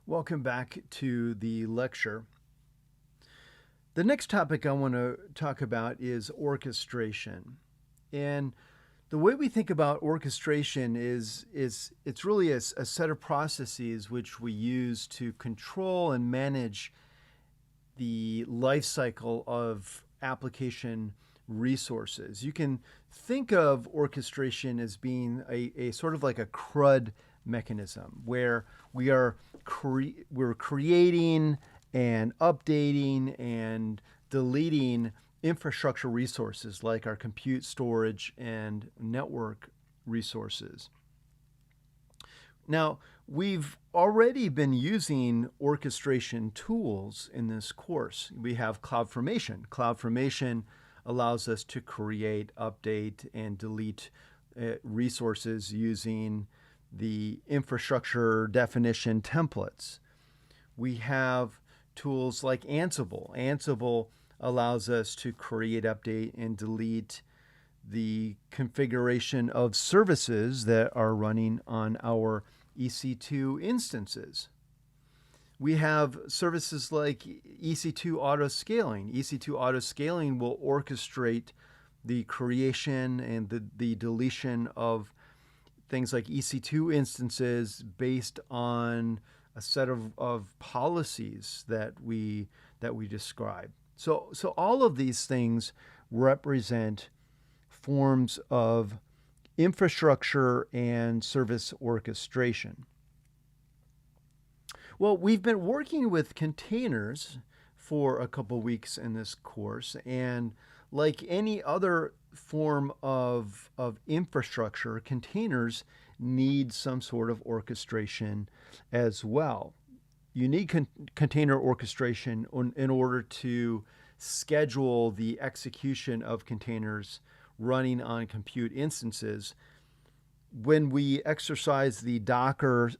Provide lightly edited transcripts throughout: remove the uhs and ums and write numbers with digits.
Welcome back to the lecture. The next topic I want to talk about is orchestration. And the way we think about orchestration is it's really a set of processes which we use to control and manage the life cycle of application resources. You can think of orchestration as being a sort of like a CRUD mechanism where we're creating and updating and deleting infrastructure resources like our compute, storage, and network resources. Now, we've already been using orchestration tools in this course. We have CloudFormation. CloudFormation allows us to create, update, and delete resources using the infrastructure definition templates. We have tools like Ansible. Ansible allows us to create, update, and delete the configuration of services that are running on our EC2 instances. We have services like EC2 autoscaling. EC2 autoscaling will orchestrate the creation and the deletion of things like EC2 instances based on a set of policies that we describe. So all of these things represent forms of infrastructure and service orchestration. Well, we've been working with containers for a couple weeks in this course, and like any other form of infrastructure, containers need some sort of orchestration as well. You need container orchestration in order to schedule the execution of containers running on compute instances. When we exercise the Docker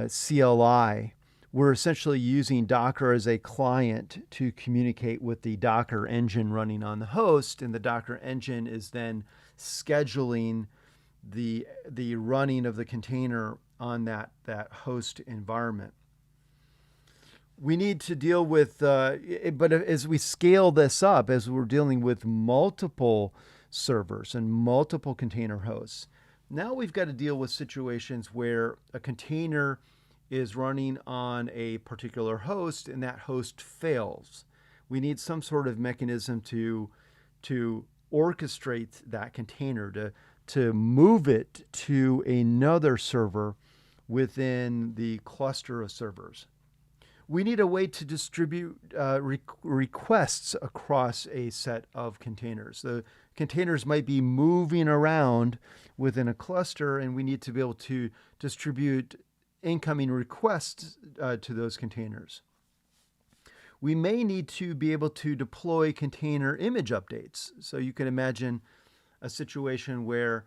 CLI, we're essentially using Docker as a client to communicate with the Docker engine running on the host, and the Docker engine is then scheduling the running of the container on that host environment. We need to deal with, but as we scale this up, as we're dealing with multiple servers and multiple container hosts, now we've got to deal with situations where a container is running on a particular host and that host fails. We need some sort of mechanism to orchestrate that container, to move it to another server within the cluster of servers. We need a way to distribute requests across a set of containers. The containers might be moving around within a cluster, and we need to be able to distribute incoming requests to those containers. We may need to be able to deploy container image updates. So you can imagine a situation where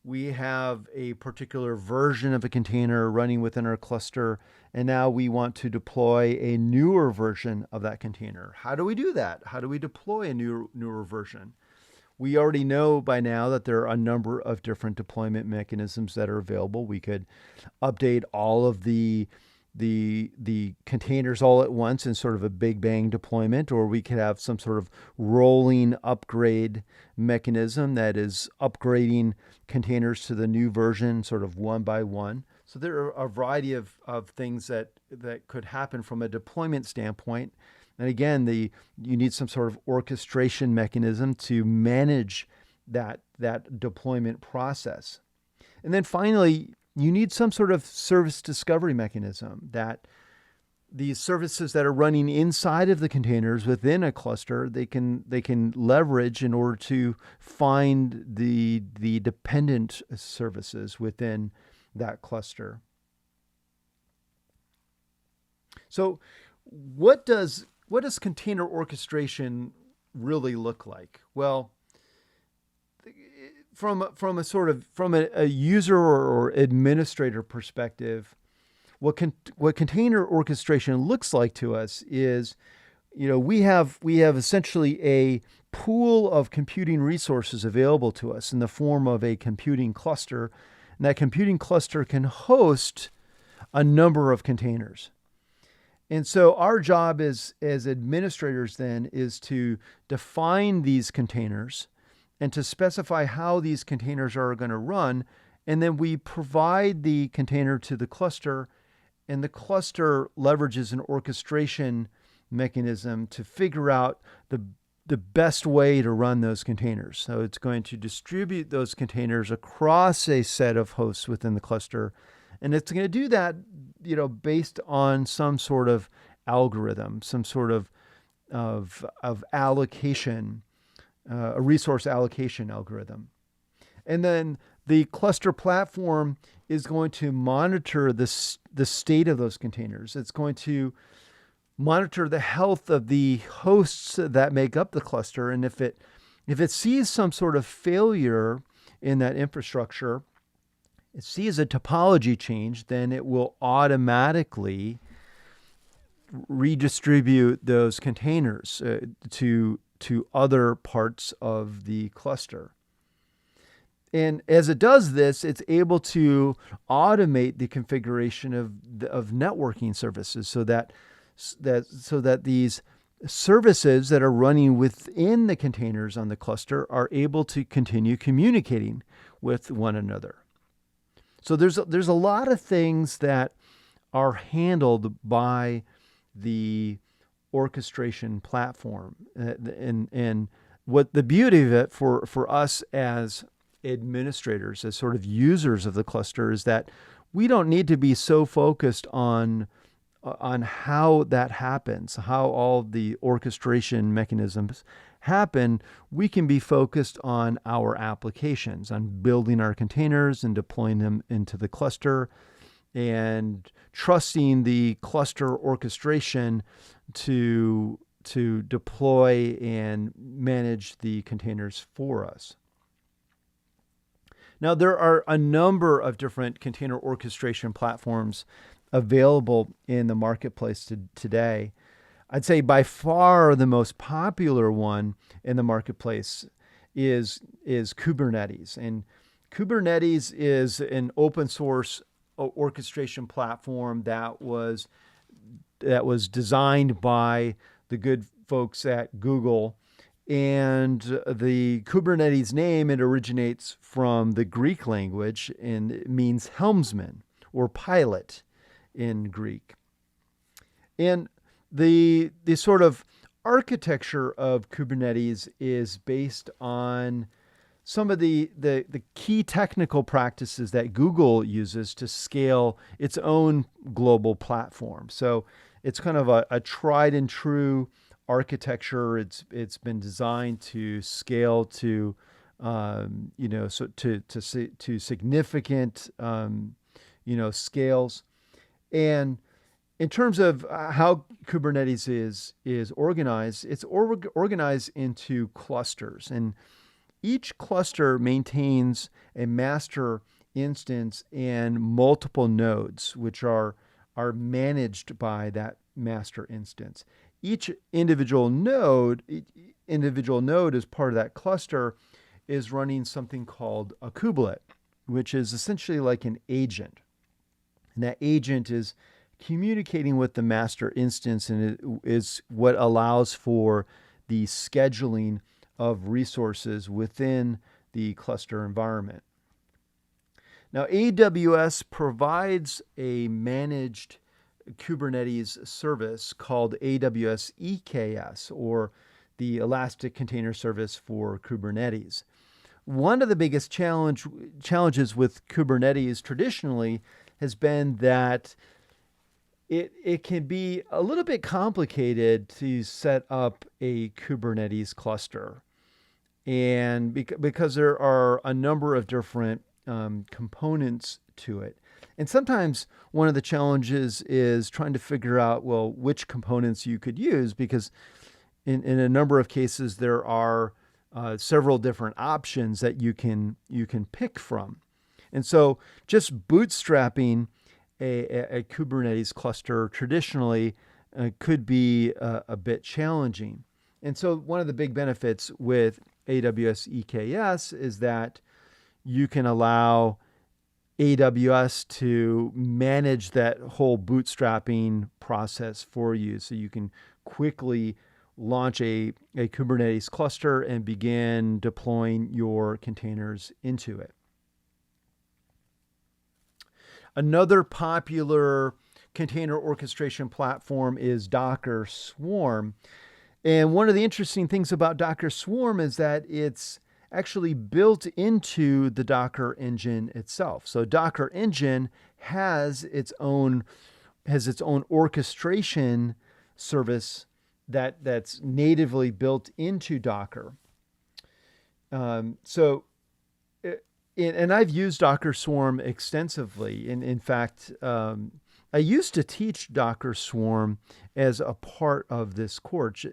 we have a particular version of a container running within our cluster, and now we want to deploy a newer version of that container. How do we do that? How do we deploy a newer version? We already know by now that there are a number of different deployment mechanisms that are available. We could update all of the containers all at once in sort of a big bang deployment, or we could have some sort of rolling upgrade mechanism that is upgrading containers to the new version sort of one by one. So there are a variety of things that could happen from a deployment standpoint. And again, you need some sort of orchestration mechanism to manage that deployment process. And then finally, you need some sort of service discovery mechanism that these services that are running inside of the containers within a cluster, they can leverage in order to find the dependent services within that cluster. So what does container orchestration really look like? Well, from a user or administrator perspective, what container orchestration looks like to us is, we have essentially a pool of computing resources available to us in the form of a computing cluster. And that computing cluster can host a number of containers. And so our job as administrators then is to define these containers and to specify how these containers are going to run. And then we provide the container to the cluster, and the cluster leverages an orchestration mechanism to figure out the best way to run those containers. So it's going to distribute those containers across a set of hosts within the cluster. And it's going to do that, based on some sort of algorithm, some sort of allocation, a resource allocation algorithm. And then the cluster platform is going to monitor the state of those containers. It's going to monitor the health of the hosts that make up the cluster. And if it sees some sort of failure in that infrastructure, it sees a topology change, then it will automatically redistribute those containers to other parts of the cluster. And as it does this, it's able to automate the configuration of networking services so that these services that are running within the containers on the cluster are able to continue communicating with one another. So there's a lot of things that are handled by the orchestration platform, and what the beauty of it for us as administrators, as sort of users of the cluster, is that we don't need to be so focused on how that happens, how all the orchestration mechanisms happen. We can be focused on our applications, on building our containers and deploying them into the cluster, and trusting the cluster orchestration to deploy and manage the containers for us. Now, there are a number of different container orchestration platforms available in the marketplace today. I'd say by far the most popular one in the marketplace is Kubernetes. And Kubernetes is an open source orchestration platform that was designed by the good folks at Google. And the Kubernetes name, it originates from the Greek language, and it means helmsman or pilot in Greek. And the sort of architecture of Kubernetes is based on some of the key technical practices that Google uses to scale its own global platform. So it's kind of a tried and true architecture. It's been designed to scale to significant scales. And in terms of how Kubernetes is organized, it's organized into clusters, and each cluster maintains a master instance and multiple nodes, which are managed by that master instance. Each individual node as part of that cluster is running something called a kubelet, which is essentially like an agent. And that agent is communicating with the master instance, and it is what allows for the scheduling of resources within the cluster environment. Now, AWS provides a managed Kubernetes service called AWS EKS, or the Elastic Container Service for Kubernetes. One of the biggest challenges with Kubernetes traditionally has been that it can be a little bit complicated to set up a Kubernetes cluster. And because there are a number of different components to it. And sometimes one of the challenges is trying to figure out, well, which components you could use, because in a number of cases there are several different options that you can pick from. And so just bootstrapping a Kubernetes cluster traditionally could be a bit challenging. And so one of the big benefits with AWS EKS is that you can allow AWS to manage that whole bootstrapping process for you so you can quickly launch a Kubernetes cluster and begin deploying your containers into it. Another popular container orchestration platform is Docker Swarm. And one of the interesting things about Docker Swarm is that it's actually built into the Docker engine itself. So Docker engine has its own orchestration service that's natively built into Docker. And I've used Docker Swarm extensively. In fact, I used to teach Docker Swarm as a part of this course.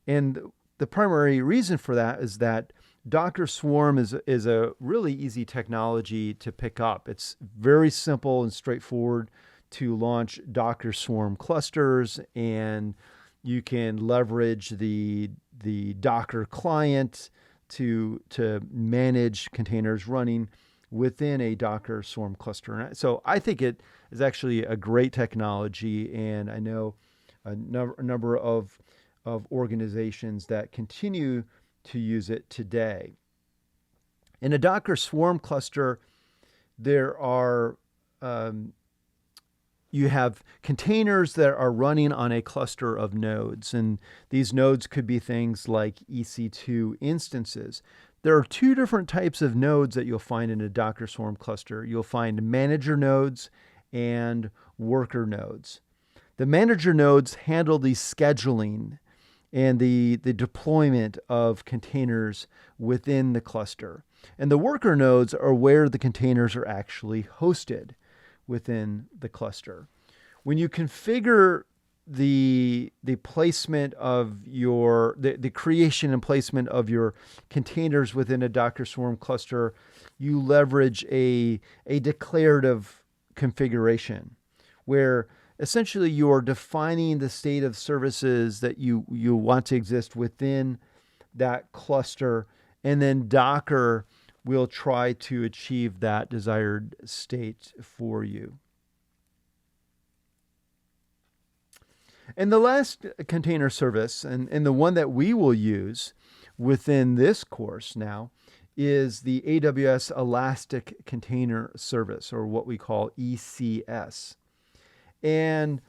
And the primary reason for that is that Docker Swarm is a really easy technology to pick up. It's very simple and straightforward to launch Docker Swarm clusters, and you can leverage the Docker client to manage containers running within a Docker Swarm cluster. So I think it is actually a great technology, and I know a number of organizations that continue to use it today. In a Docker Swarm cluster, there are you have containers that are running on a cluster of nodes, and these nodes could be things like EC2 instances. There are two different types of nodes that you'll find in a Docker Swarm cluster. You'll find manager nodes and worker nodes. The manager nodes handle the scheduling and the deployment of containers within the cluster. And the worker nodes are where the containers are actually hosted within the cluster. When you configure the placement of the creation and placement of your containers within a Docker Swarm cluster, you leverage a declarative configuration where essentially you are defining the state of services that you want to exist within that cluster, and then Docker will try to achieve that desired state for you. And the last container service, and the one that we will use within this course now, is the AWS Elastic Container Service, or what we call ECS. And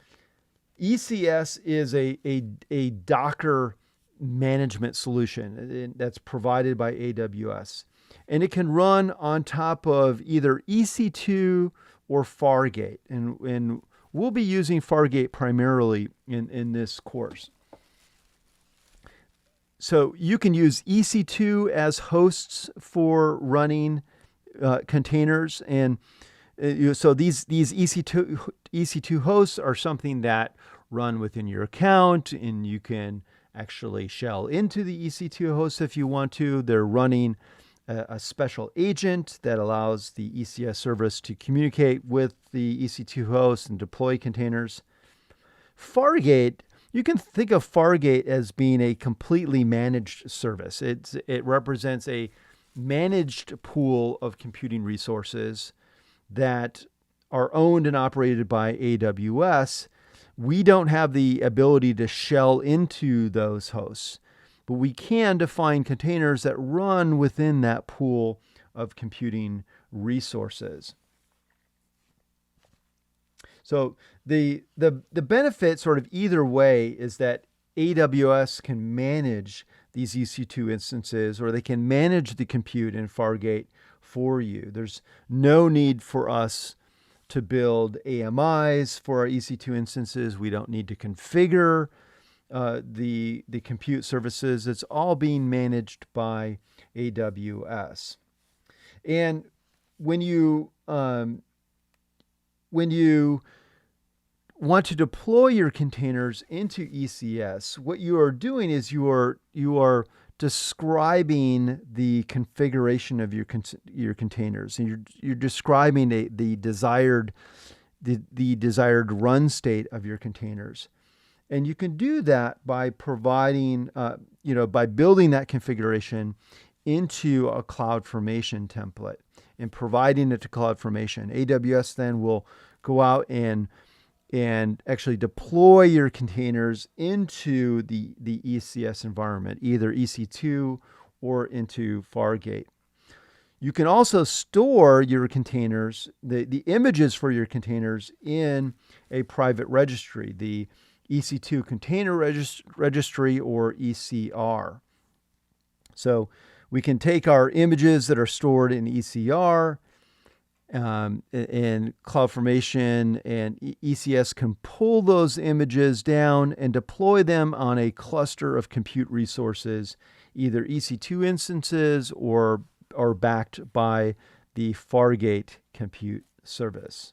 ECS is a Docker management solution that's provided by AWS. And it can run on top of either EC2 or Fargate. And we'll be using Fargate primarily in this course. So you can use EC2 as hosts for running containers. And so these EC2 hosts are something that run within your account, and you can actually shell into the EC2 host if you want to. They're running a special agent that allows the ECS service to communicate with the EC2 host and deploy containers. Fargate, you can think of Fargate as being a completely managed service. It represents a managed pool of computing resources that are owned and operated by AWS. We don't have the ability to shell into those hosts, but we can define containers that run within that pool of computing resources. So the benefit sort of either way is that AWS can manage these EC2 instances, or they can manage the compute in Fargate for you. There's no need for us to build AMIs for our EC2 instances. We don't need to configure the compute services. It's all being managed by AWS. And when you want to deploy your containers into ECS, what you are doing is you are describing the configuration of your containers, and you're describing the desired run state of your containers. And you can do that by providing, by building that configuration into a CloudFormation template. and providing it to CloudFormation. AWS then will go out and actually deploy your containers into the ECS environment, either EC2 or into Fargate. You can also store your containers, the images for your containers, in a private registry, the EC2 Container Registry, or ECR. So we can take our images that are stored in ECR, and CloudFormation and ECS can pull those images down and deploy them on a cluster of compute resources, either EC2 instances or backed by the Fargate compute service.